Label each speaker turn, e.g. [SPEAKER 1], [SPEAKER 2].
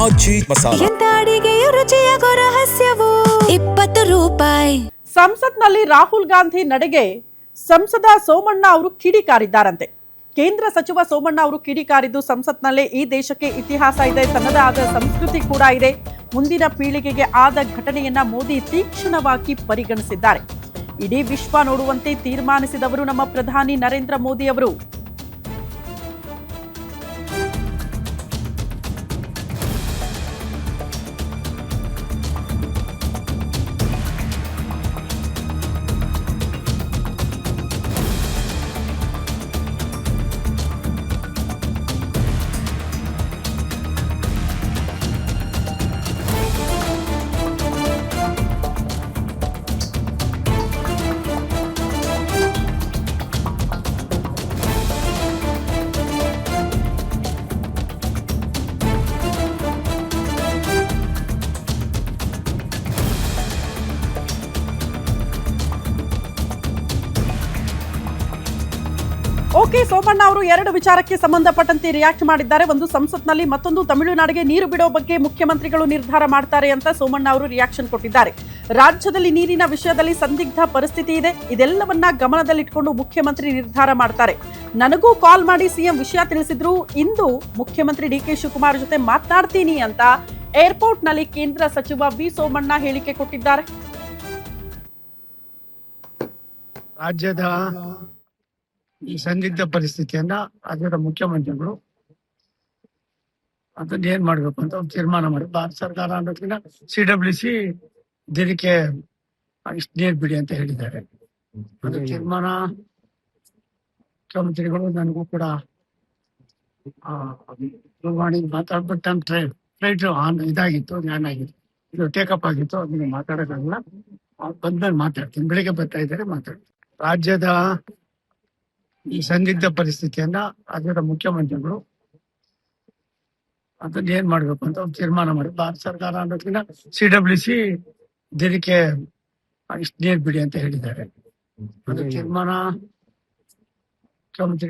[SPEAKER 1] ಆಜಿ ಮಸಾಲ.
[SPEAKER 2] ಎಂತ ಅಡಿಗೆಯ ರುಚಿಯಾಗೋ ರಹಸ್ಯವು 20 ರೂಪಾಯಿ.
[SPEAKER 3] ಸಂಸತ್ನಲ್ಲಿ ರಾಹುಲ್ ಗಾಂಧಿ ನಡೆಗೆ ಸಂಸದ ಸೋಮಣ್ಣ ಅವರು ಕಿಡಿಕಾರಿದ್ದಾರಂತೆ. ಕೇಂದ್ರ ಸಚಿವ ಸೋಮಣ್ಣ ಅವರು ಕಿಡಿಕಾರಿದ್ದು, ಸಂಸತ್ನಲ್ಲೇ ಈ ದೇಶಕ್ಕೆ ಇತಿಹಾಸ ಇದೆ, ತನ್ನದೇ ಆದ ಸಂಸ್ಕೃತಿ ಕೂಡ ಇದೆ, ಮುಂದಿನ ಪೀಳಿಗೆಗೆ ಆದ ಘಟನೆಯನ್ನ ಮೋದಿ ತೀಕ್ಷ್ಣವಾಗಿ ಪರಿಗಣಿಸಿದ್ದಾರೆ. ಇಡೀ ವಿಶ್ವ ನೋಡುವಂತೆ ತೀರ್ಮಾನಿಸಿದವರು ನಮ್ಮ ಪ್ರಧಾನಿ ನರೇಂದ್ರ ಮೋದಿ ಅವರು. ಓಕೆ, ಸೋಮಣ್ಣ ಅವರು ಎರಡು ವಿಚಾರಕ್ಕೆ ಸಂಬಂಧಪಟ್ಟಂತೆ ರಿಯಾಕ್ಟ್ ಮಾಡಿದ್ದಾರೆ. ಒಂದು ಸಂಸತ್ನಲ್ಲಿ, ಮತ್ತೊಂದು ತಮಿಳುನಾಡಿಗೆ ನೀರು ಬಿಡೋ ಬಗ್ಗೆ ಮುಖ್ಯಮಂತ್ರಿಗಳು ನಿರ್ಧಾರ ಮಾಡ್ತಾರೆ ಅಂತ ಸೋಮಣ್ಣ ಅವರು ರಿಯಾಕ್ಷನ್ ಕೊಟ್ಟಿದ್ದಾರೆ. ರಾಜ್ಯದಲ್ಲಿ ನೀರಿನ ವಿಷಯದಲ್ಲಿ ಸಂದಿಗ್ಧ ಪರಿಸ್ಥಿತಿ ಇದೆ, ಇದೆಲ್ಲವನ್ನ ಗಮನದಲ್ಲಿಟ್ಕೊಂಡು ಮುಖ್ಯಮಂತ್ರಿ ನಿರ್ಧಾರ ಮಾಡ್ತಾರೆ. ನನಗೂ ಕಾಲ್ ಮಾಡಿ ಸಿಎಂ ವಿಷಯ ತಿಳಿಸಿದ್ರು. ಇಂದು ಮುಖ್ಯಮಂತ್ರಿ ಡಿಕೆ ಶಿವಕುಮಾರ್ ಜೊತೆ ಮಾತನಾಡ್ತೀನಿ ಅಂತ ಏರ್ಪೋರ್ಟ್ ನಲ್ಲಿ ಕೇಂದ್ರ ಸಚಿವ ವಿ ಸೋಮಣ್ಣ ಹೇಳಿಕೆ ಕೊಟ್ಟಿದ್ದಾರೆ.
[SPEAKER 4] ರಾಜ್ಯದ ಈ ಸಂದಿಗ್ಧ ಪರಿಸ್ಥಿತಿಯನ್ನ ರಾಜ್ಯದ ಮುಖ್ಯಮಂತ್ರಿಗಳು ಅದನ್ನ ಏನ್ ಮಾಡ್ಬೇಕು ಅಂತ ಒಂದು ತೀರ್ಮಾನ ಮಾಡಿ, ಭಾರತ ಸರ್ಕಾರ ಅನ್ನೋದಕ್ಕಿಂತ CWC ಇದಕ್ಕೆ ಇಷ್ಟು ನೀರ್ ಬಿಡಿ ಅಂತ ಹೇಳಿದ್ದಾರೆ. ಅದು ತೀರ್ಮಾನ ಮುಖ್ಯಮಂತ್ರಿಗಳು ನನಗೂ ಕೂಡ ದೂರವಾಣಿ ಮಾತಾಡ್ಬಿಟ್ಟು ನನ್ನ ಫ್ಲೈಟ್ ಇದಾಗಿತ್ತು, ಜ್ಞಾನ ಆಗಿತ್ತು, ಇದು ಟೇಕಪ್ ಆಗಿತ್ತು, ಅದನ್ನ ಮಾತಾಡೋಕ್ಕಾಗಲ್ಲ. ಬಂದ್ಮೇಲೆ ಮಾತಾಡ್ತೀನಿ, ಬೆಳಿಗ್ಗೆ ಬರ್ತಾ ಇದ್ದಾರೆ ಮಾತಾಡ್ತೀನಿ. ರಾಜ್ಯದ ಈ ಸಂದಿಗ್ಧ ಪರಿಸ್ಥಿತಿಯನ್ನ ರಾಜ್ಯದ ಮುಖ್ಯಮಂತ್ರಿಗಳು ಅದನ್ನ ಏನ್ ಮಾಡ್ಬೇಕು ಅಂತ ಒಂದು ತೀರ್ಮಾನ ಮಾಡಿ, ಭಾರತ ಸರ್ಕಾರ ಅನ್ನೋದಕ್ಕಿಂತ CWC ಇದಕ್ಕೆ ಇಷ್ಟು ನೀರ್ ಬಿಡಿ ಅಂತ ಹೇಳಿದ್ದಾರೆ. ಅದು ತೀರ್ಮಾನ ಮುಖ್ಯಮಂತ್ರಿ